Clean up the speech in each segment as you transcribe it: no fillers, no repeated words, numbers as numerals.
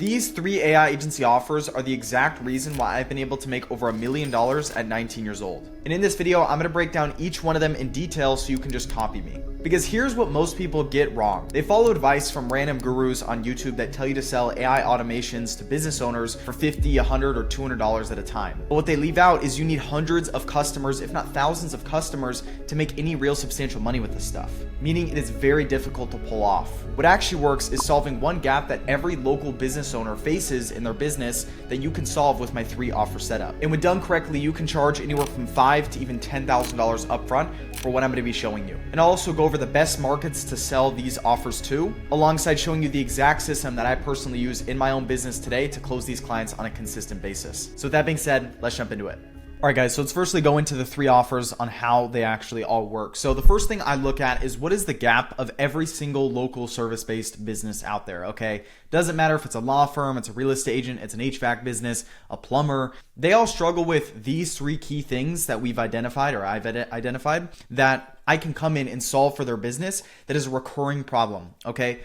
These 3 AI agency offers are the exact reason why I've been able to make over $1 million at 19 years old. And in this video, I'm going to break down each one of them in detail so you can just copy me. Because here's what most people get wrong. They follow advice from random gurus on YouTube that tell you to sell AI automations to business owners for $50, $100, or $200 at a time. But what they leave out is you need hundreds of customers, if not thousands of customers, to make any real substantial money with this stuff. Meaning it is very difficult to pull off. What actually works is solving one gap that every local business owner faces in their business that you can solve with my 3 offer setup. And when done correctly, you can charge anywhere from $5,000 to even $10,000 upfront for what I'm going to be showing you. And I'll also go over the best markets to sell these offers to, alongside showing you the exact system that I personally use in my own business today to close these clients on a consistent basis. So with that being said, let's jump into it. All right, guys, so let's firstly go into the 3 offers on how they actually all work. So the first thing I look at is what is the gap of every single local service-based business out there, okay? Doesn't matter if it's a law firm, it's a real estate agent, it's an HVAC business, a plumber. They all struggle with these 3 key things that we've identified, or I've identified, that I can come in and solve for their business that is a recurring problem, okay?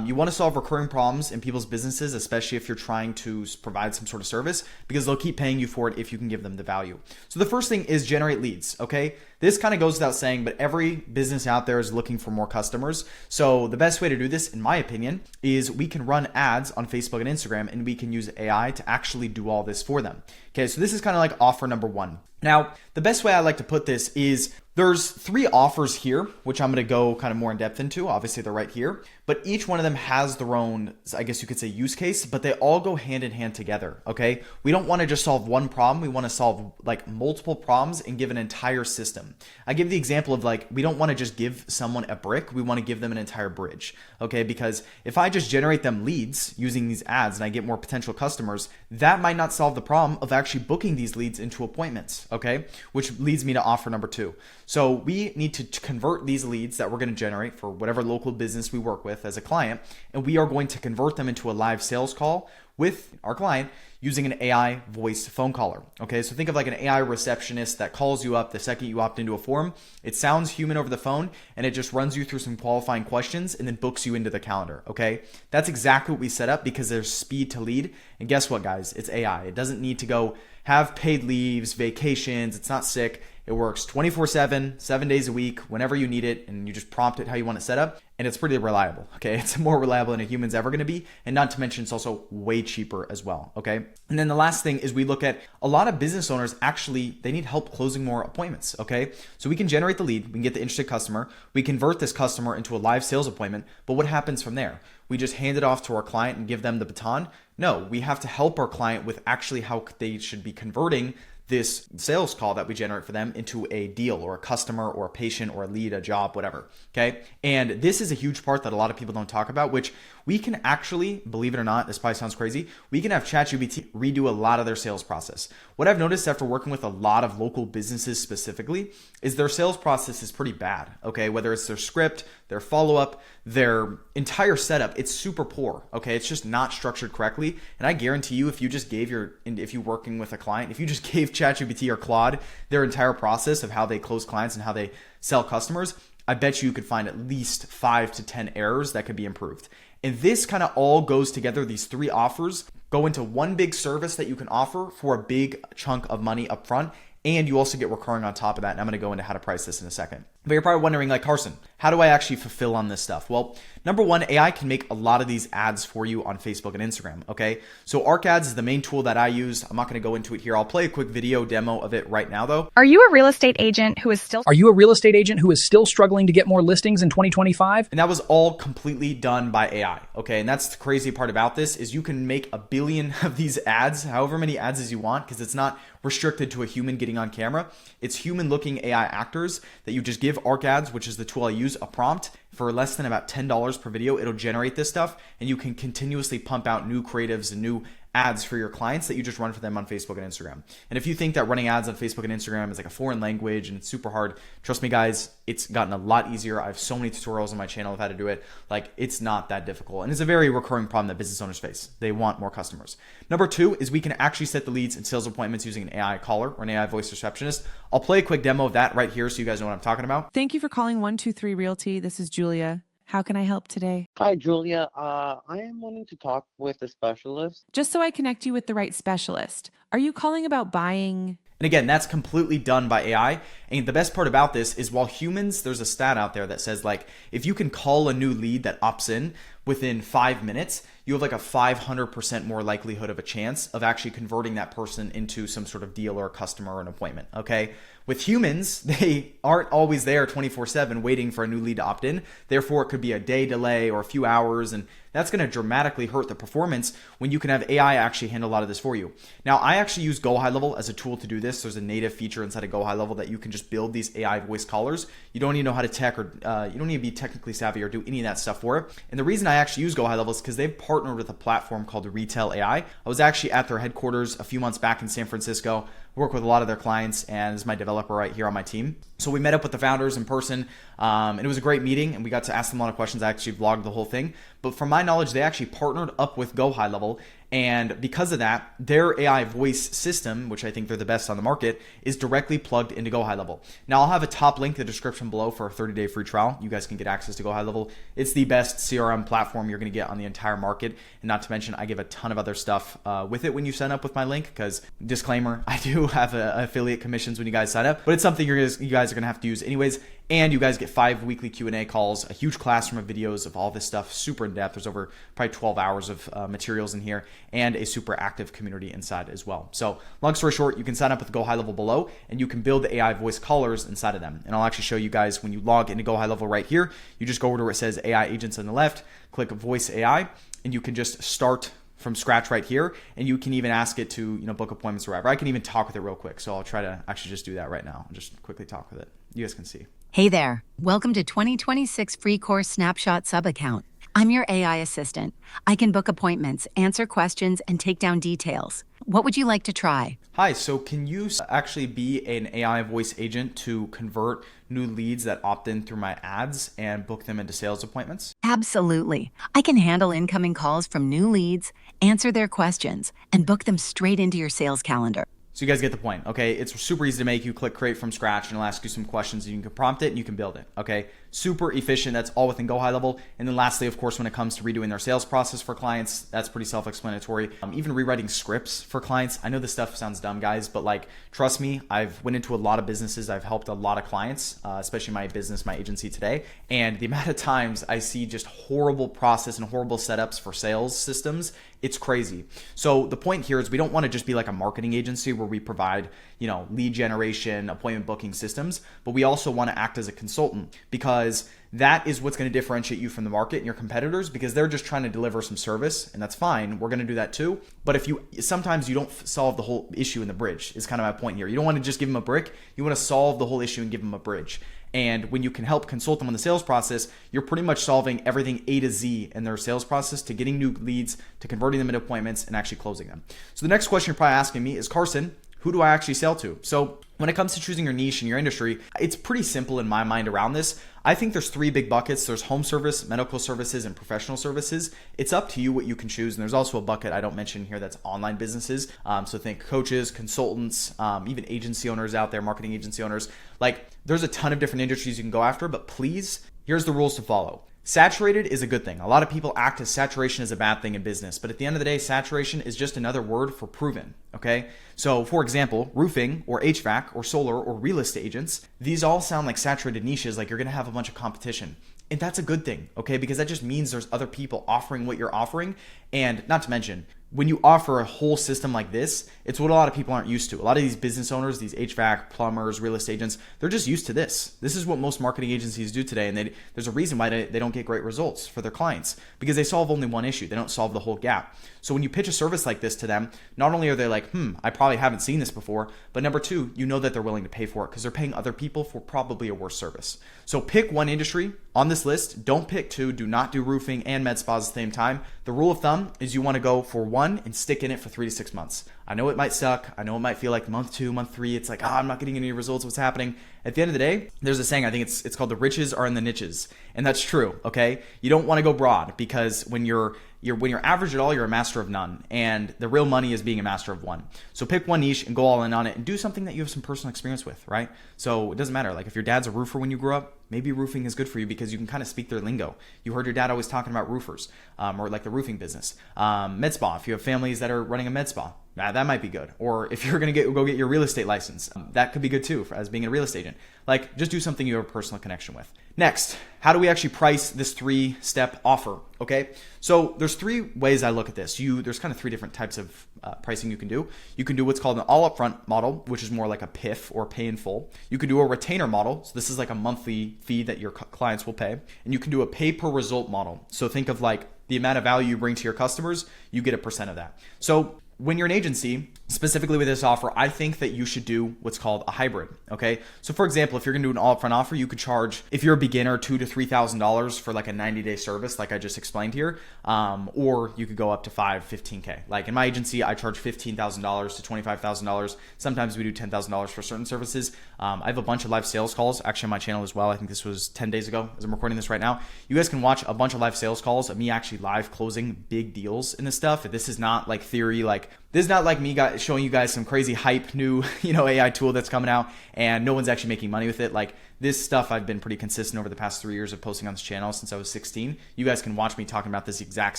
You want to solve recurring problems in people's businesses, especially if you're trying to provide some sort of service, because they'll keep paying you for it if you can give them the value. So the first thing is generate leads, okay? This kind of goes without saying, but every business out there is looking for more customers. So the best way to do this, in my opinion, is we can run ads on Facebook and Instagram, and we can use AI to actually do all this for them. Okay, so this is kind of like offer number 1. Now, the best way I like to put this is there's 3 offers here, which I'm going to go kind of more in depth into. Obviously, they're right here, but each one of them has their own, I guess you could say, use case, but they all go hand in hand together, okay? We don't want to just solve one problem. We want to solve like multiple problems and give an entire system. I give the example of like, we don't want to just give someone a brick. We want to give them an entire bridge, okay? Because if I just generate them leads using these ads and I get more potential customers, that might not solve the problem of actually booking these leads into appointments, okay? Which leads me to offer number 2. So we need to convert these leads that we're going to generate for whatever local business we work with as a client, and we are going to convert them into a live sales call with our client using an AI voice phone caller. Okay, so think of like an AI receptionist that calls you up the second you opt into a form. It sounds human over the phone, and it just runs you through some qualifying questions and then books you into the calendar. Okay, that's exactly what we set up because there's speed to lead. And guess what, guys? It's AI. It doesn't need to go have paid leaves, vacations. It's not sick. It works 24/7, 7 days a week, whenever you need it, and you just prompt it how you want it set up, and it's pretty reliable, okay? It's more reliable than a human's ever gonna be, and not to mention it's also way cheaper as well, okay? And then the last thing is we look at a lot of business owners actually, they need help closing more appointments, okay? So we can generate the lead, we can get the interested customer, we convert this customer into a live sales appointment, but what happens from there? We just hand it off to our client and give them the baton? No, we have to help our client with actually how they should be converting this sales call that we generate for them into a deal or a customer or a patient or a lead, a job, whatever, okay? And this is a huge part that a lot of people don't talk about, which we can actually, believe it or not, this probably sounds crazy, we can have ChatGPT redo a lot of their sales process. What I've noticed after working with a lot of local businesses specifically is their sales process is pretty bad, okay? Whether it's their script, their follow-up, their entire setup, it's super poor, okay? It's just not structured correctly. And I guarantee you, if you just gave if you're working with a client, if you just gave ChatGPT or Claude their entire process of how they close clients and how they sell customers, I bet you could find at least 5 to 10 errors that could be improved. And this kind of all goes together. These 3 offers go into one big service that you can offer for a big chunk of money up front. And you also get recurring on top of that. And I'm going to go into how to price this in a second. But you're probably wondering, like, Carson, how do I actually fulfill on this stuff? Well, number 1, AI can make a lot of these ads for you on Facebook and Instagram, okay? So Arc Ads is the main tool that I use. I'm not going to go into it here. I'll play a quick video demo of it right now, though. Are you a real estate agent who is still struggling to get more listings in 2025? And that was all completely done by AI, okay? And that's the crazy part about this is you can make a billion of these ads, however many ads as you want, because it's not restricted to a human getting on camera. It's human looking AI actors that you just give Arc Ads, which is the tool I use, a prompt for less than about $10 per video. It'll generate this stuff and you can continuously pump out new creatives and new ads for your clients that you just run for them on Facebook and Instagram. And if you think that running ads on Facebook and Instagram is like a foreign language and it's super hard, trust me guys, it's gotten a lot easier. I have so many tutorials on my channel of how to do it. Like, it's not that difficult. And it's a very recurring problem that business owners face. They want more customers. Number 2 is we can actually set the leads and sales appointments using an AI caller or an AI voice receptionist. I'll play a quick demo of that right here so you guys know what I'm talking about. Thank you for calling 123 Realty. This is Julia. How can I help today? Hi, Julia. I am wanting to talk with a specialist. Just so I connect you with the right specialist. Are you calling about buying? And again, that's completely done by AI. And the best part about this is while humans, there's a stat out there that says like, if you can call a new lead that opts in within 5 minutes, you have like a 500% more likelihood of a chance of actually converting that person into some sort of deal or a customer or an appointment. Okay. With humans, they aren't always there 24/7 waiting for a new lead to opt in. Therefore, it could be a day delay or a few hours, and that's going to dramatically hurt the performance when you can have AI actually handle a lot of this for you. Now, I actually use GoHighLevel as a tool to do this. There's a native feature inside of GoHighLevel that you can just build these AI voice callers. You don't even know how to tech or you don't need to be technically savvy or do any of that stuff for it. And the reason I actually use GoHighLevel is because they've partnered with a platform called Retail AI. I was actually at their headquarters a few months back in San Francisco. Work with a lot of their clients, and is my developer right here on my team. So we met up with the founders in person, and it was a great meeting, and we got to ask them a lot of questions. I actually vlogged the whole thing. But from my knowledge, they actually partnered up with GoHighLevel, and because of that, their AI voice system, which I think they're the best on the market, is directly plugged into GoHighLevel. Now, I'll have a top link in the description below for a 30-day free trial. You guys can get access to GoHighLevel. It's the best CRM platform you're going to get on the entire market, and not to mention, I give a ton of other stuff with it when you sign up with my link, because, disclaimer, I do have affiliate commissions when you guys sign up, but it's something you guys are going to have to use anyways. And you guys get 5 weekly Q&A calls, a huge classroom of videos of all this stuff, super in depth. There's over probably 12 hours of materials in here, and a super active community inside as well. So long story short, you can sign up with GoHighLevel below, and you can build the AI voice callers inside of them. And I'll actually show you guys when you log into GoHighLevel right here. You just go over to where it says AI agents on the left, click voice AI, and you can just start from scratch right here, and you can even ask it to book appointments or whatever. I can even talk with it real quick, so I'll try to actually just do that right now. I'll just quickly talk with it. You guys can see. Hey there. Welcome to 2026 free course Snapshot sub account. I'm your AI assistant. I can book appointments, answer questions, and take down details. What would you like to try? Hi, so can you actually be an AI voice agent to convert new leads that opt in through my ads and book them into sales appointments? Absolutely. I can handle incoming calls from new leads, answer their questions, and book them straight into your sales calendar. So you guys get the point, okay? It's super easy to make. You click create from scratch, and it'll ask you some questions, and you can prompt it and you can build it, okay? Super efficient. That's all within GoHighLevel. And then lastly, of course, when it comes to redoing their sales process for clients, that's pretty self-explanatory. Even rewriting scripts for clients. I know this stuff sounds dumb, guys, but like, trust me, I've went into a lot of businesses. I've helped a lot of clients, especially my business, my agency today. And the amount of times I see just horrible process and horrible setups for sales systems, it's crazy. So the point here is we don't want to just be like a marketing agency where we provide, lead generation, appointment booking systems, but we also want to act as a consultant, because that is what's going to differentiate you from the market and your competitors, because they're just trying to deliver some service, and that's fine. We're going to do that too. But sometimes you don't solve the whole issue in the bridge is kind of my point here. You don't want to just give them a brick. You want to solve the whole issue and give them a bridge. And when you can help consult them on the sales process, you're pretty much solving everything A to Z in their sales process, to getting new leads, to converting them into appointments, and actually closing them. So the next question you're probably asking me is, Carson, who do I actually sell to? So when it comes to choosing your niche and your industry, it's pretty simple in my mind around this. I think there's 3 big buckets. There's home service, medical services, and professional services. It's up to you what you can choose. And there's also a bucket I don't mention here that's online businesses. So think coaches, consultants, even agency owners out there, marketing agency owners. Like, there's a ton of different industries you can go after, but please, here's the rules to follow. Saturated is a good thing. A lot of people act as saturation is a bad thing in business, but at the end of the day, saturation is just another word for proven, okay? So for example, roofing or HVAC or solar or real estate agents, these all sound like saturated niches, like you're gonna have a bunch of competition. And that's a good thing, okay? Because that just means there's other people offering what you're offering. And not to mention, when you offer a whole system like this, it's what a lot of people aren't used to. A lot of these business owners, these HVAC, plumbers, real estate agents, they're just used to this. This is what most marketing agencies do today. And there's a reason why they don't get great results for their clients, because they solve only one issue. They don't solve the whole gap. So when you pitch a service like this to them, not only are they like, I probably haven't seen this before, but number 2, you know that they're willing to pay for it because they're paying other people for probably a worse service. So pick one industry on this list. Don't pick 2. Do not do roofing and med spas at the same time. The rule of thumb is you want to go for one and stick in it for 3 to 6 months. I know it might suck. I know it might feel like month 2, month 3, it's like, I'm not getting any results. What's happening? At the end of the day, there's a saying, I think it's called the riches are in the niches. And that's true, okay? You don't want to go broad, because when you're when you're average at all, you're a master of none. And the real money is being a master of one. So pick one niche and go all in on it and do something that you have some personal experience with, right? So it doesn't matter. Like if your dad's a roofer when you grew up, maybe roofing is good for you because you can kind of speak their lingo. You heard your dad always talking about roofers, or like the roofing business. Med spa, if you have families that are running a med spa, that might be good. Or if you're going to go get your real estate license, that could be good too as being a real estate agent. Like just do something you have a personal connection with. Next, how do we actually price this 3-step offer? Okay, so there's 3 ways I look at this. There's kind of 3 different types of pricing you can do. You can do what's called an all upfront model, which is more like a PIF or pay in full. You can do a retainer model. So this is like a monthly fee that your clients will pay. And you can do a pay per result model. So think of like the amount of value you bring to your customers, you get a percent of that. So when you're an agency, specifically with this offer, I think that you should do what's called a hybrid. Okay. So for example, if you're going to do an all upfront offer, you could charge, if you're a beginner, $2,000 to $3,000 for like a 90-day service, like I just explained here. Or you could go up to $15K. Like in my agency, I charge $15,000 to $25,000. Sometimes we do $10,000 for certain services. I have a bunch of live sales calls actually on my channel as well. I think this was 10 days ago as I'm recording this right now. You guys can watch a bunch of live sales calls of me actually live closing big deals in this stuff. This is not like theory, like this is not like me showing you guys some crazy hype new, AI tool that's coming out and no one's actually making money with it. Like this stuff I've been pretty consistent over the past 3 years of posting on this channel since I was 16. You guys can watch me talking about this exact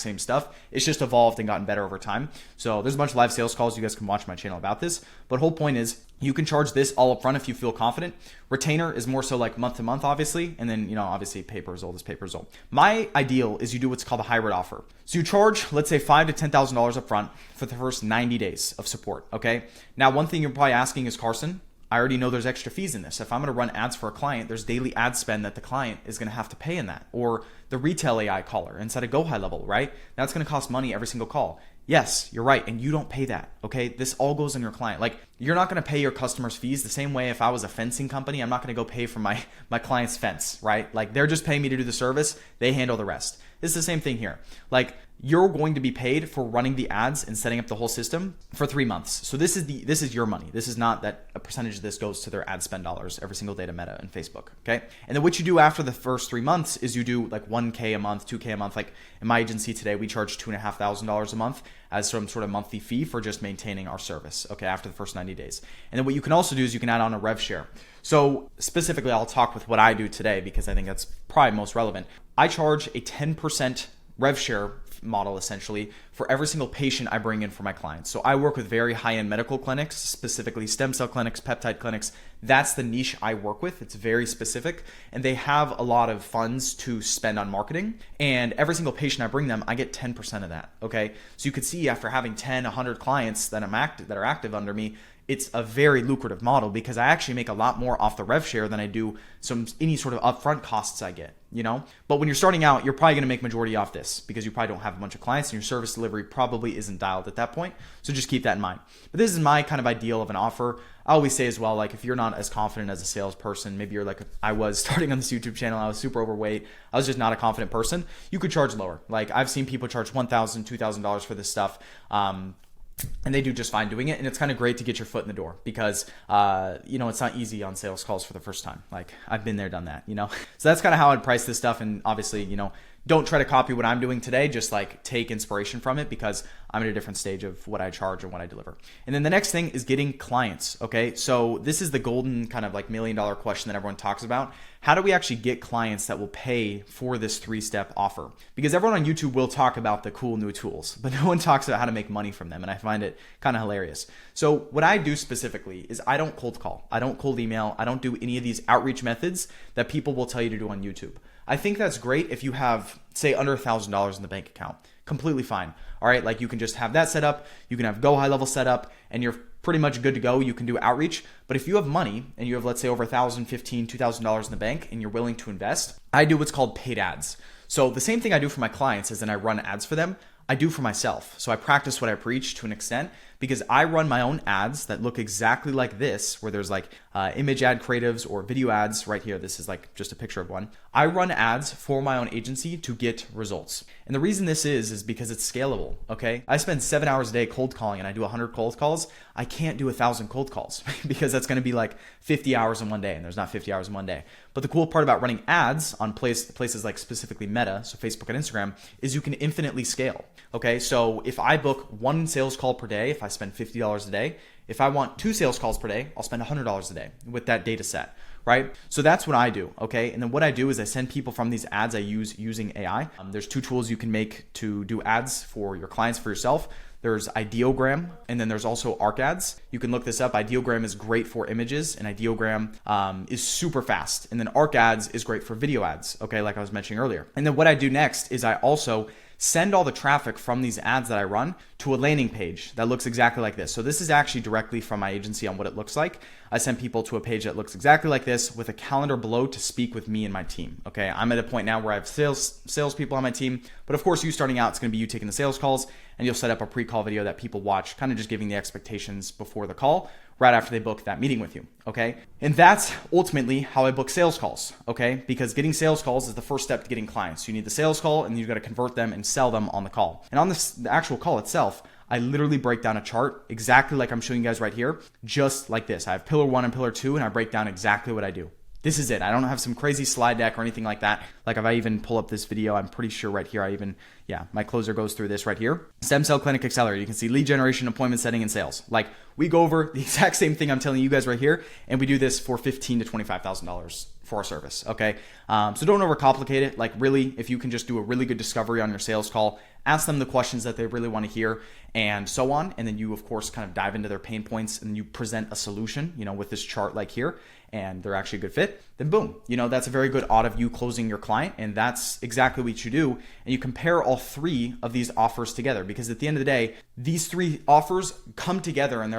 same stuff. It's just evolved and gotten better over time. So there's a bunch of live sales calls. You guys can watch my channel about this. But whole point is you can charge this all up front if you feel confident. Retainer is more so like month to month, obviously. And then, obviously pay per result is pay per result. My ideal is you do what's called a hybrid offer. So you charge, let's say $5,000 to $10,000 up front for the first 90 days of support. Okay. Now, one thing you're probably asking is, Carson, I already know there's extra fees in this. If I'm going to run ads for a client, there's daily ad spend that the client is going to have to pay in that. Or the retail AI caller inside of GoHighLevel, right? That's going to cost money every single call. Yes, you're right. And you don't pay that. Okay. This all goes on your client. Like you're not going to pay your customers fees the same way if I was a fencing company, I'm not going to go pay for my client's fence, right? Like they're just paying me to do the service. They handle the rest. It's the same thing here. Like you're going to be paid for running the ads and setting up the whole system for 3 months. So this is your money. This is not that a percentage of this goes to their ad spend dollars every single day to Meta and Facebook. Okay. And then what you do after the first 3 months is you do like $1K a month, $2K a month. Like in my agency today, we charge $2,500 a month as some sort of monthly fee for just maintaining our service. Okay. After the first 90 days. And then what you can also do is you can add on a rev share. So specifically, I'll talk with what I do today because I think that's probably most relevant. I charge a 10% rev share model essentially for every single patient I bring in for my clients. So I work with very high-end medical clinics, specifically stem cell clinics, peptide clinics. That's the niche I work with. It's very specific and they have a lot of funds to spend on marketing. And every single patient I bring them, I get 10% of that. Okay. So you could see after having 10, 100 clients that are active under me, it's a very lucrative model because I actually make a lot more off the rev share than I do any sort of upfront costs I get, But when you're starting out, you're probably going to make majority off this because you probably don't have a bunch of clients and your service delivery probably isn't dialed at that point. So just keep that in mind. But this is my kind of ideal of an offer. I always say as well, like if you're not as confident as a salesperson, maybe you're like I was starting on this YouTube channel, I was super overweight, I was just not a confident person, you could charge lower. Like I've seen people charge $1,000, $2,000 for this stuff. And they do just fine doing it. And it's kind of great to get your foot in the door because, it's not easy on sales calls for the first time. Like I've been there, done that, So that's kind of how I'd price this stuff. And obviously, don't try to copy what I'm doing today. Just like take inspiration from it because I'm at a different stage of what I charge and what I deliver. And then the next thing is getting clients. Okay. So this is the golden kind of like $1 million question that everyone talks about. How do we actually get clients that will pay for this 3-step offer? Because everyone on YouTube will talk about the cool new tools, but no one talks about how to make money from them. And I find it kind of hilarious. So what I do specifically is I don't cold call. I don't cold email. I don't do any of these outreach methods that people will tell you to do on YouTube. I think that's great if you have, say, under $1,000 in the bank account. Completely fine. All right. Like you can just have that set up. You can have GoHighLevel set up and you're pretty much good to go. You can do outreach. But if you have money and you have, let's say, over $1,000, $1,500, $2,000 in the bank and you're willing to invest, I do what's called paid ads. So the same thing I do for my clients is then I run ads for them. I do for myself. So I practice what I preach to an extent because I run my own ads that look exactly like this, where there's like image ad creatives or video ads right here. This is like just a picture of one. I run ads for my own agency to get results. And the reason this is because it's scalable, okay? I spend 7 hours a day cold calling and I do 100 cold calls. I can't do 1,000 cold calls because that's gonna be like 50 hours in one day, and there's not 50 hours in one day. But the cool part about running ads on places like specifically Meta, so Facebook and Instagram, is you can infinitely scale, okay? So if I book one sales call per day, if I spend $50 a day, if I want 2 sales calls per day, I'll spend $100 a day with that data set, right? So that's what I do, okay? And then what I do is I send people from these ads I use using AI. There's 2 tools you can make to do ads for your clients, for yourself. There's Ideogram, and then there's also Arc Ads. You can look this up. Ideogram is great for images, and Ideogram is super fast. And then Arc Ads is great for video ads, okay, like I was mentioning earlier. And then what I do next is I also send all the traffic from these ads that I run to a landing page that looks exactly like this. So this is actually directly from my agency on what it looks like. I send people to a page that looks exactly like this with a calendar below to speak with me and my team. Okay, I'm at a point now where I have salespeople on my team, but of course you starting out, it's gonna be you taking the sales calls, and you'll set up a pre-call video that people watch, kind of just giving the expectations before the call, right after they book that meeting with you, okay? And that's ultimately how I book sales calls, okay? Because getting sales calls is the first step to getting clients. You need the sales call, and you got to convert them and sell them on the call. And on the actual call itself, I literally break down a chart exactly like I'm showing you guys right here, just like this. I have pillar 1 and pillar 2, and I break down exactly what I do. This is it. I don't have some crazy slide deck or anything like that. Like if I even pull up this video, I'm pretty sure right here, my closer goes through this right here. Stem Cell Clinic Accelerator. You can see lead generation, appointment setting, and sales. Like we go over the exact same thing I'm telling you guys right here, and we do this for $15,000 to $25,000 for our service, okay? So don't overcomplicate it. Like really, if you can just do a really good discovery on your sales call, ask them the questions that they really want to hear and so on. And then you, of course, kind of dive into their pain points and you present a solution, with this chart like here, and they're actually a good fit, then boom, that's a very good aud of you closing your client. And that's exactly what you do. And you compare all 3 of these offers together, because at the end of the day, these 3 offers come together and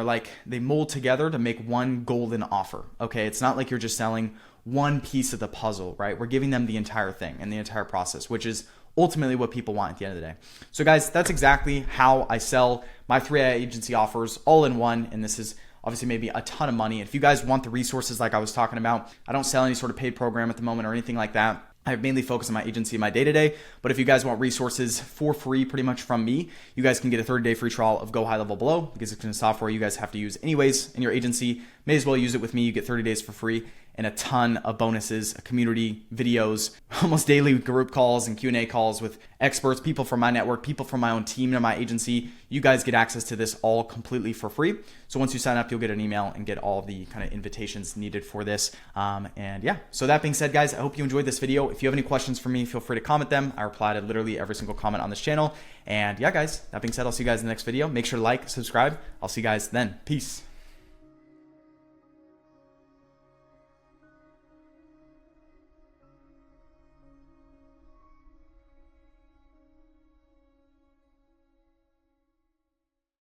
they mold together to make one golden offer. Okay. It's not like you're just selling one piece of the puzzle, right? We're giving them the entire thing and the entire process, which is ultimately what people want at the end of the day. So guys, that's exactly how I sell my 3 agency offers all in one. And this is obviously maybe a ton of money. And if you guys want the resources like I was talking about, I don't sell any sort of paid program at the moment or anything like that. I mainly focus on my agency and my day-to-day, but if you guys want resources for free pretty much from me, you guys can get a 30-day free trial of GoHighLevel below, because it's software you guys have to use anyways in your agency. May as well use it with me. You get 30 days for free and a ton of bonuses, a community, videos, almost daily group calls and Q&A calls with experts, people from my network, people from my own team and my agency. You guys get access to this all completely for free. So once you sign up, you'll get an email and get all the kind of invitations needed for this. So that being said, guys, I hope you enjoyed this video. If you have any questions for me, feel free to comment them. I reply to literally every single comment on this channel. And yeah, guys, that being said, I'll see you guys in the next video. Make sure to like, subscribe. I'll see you guys then. Peace.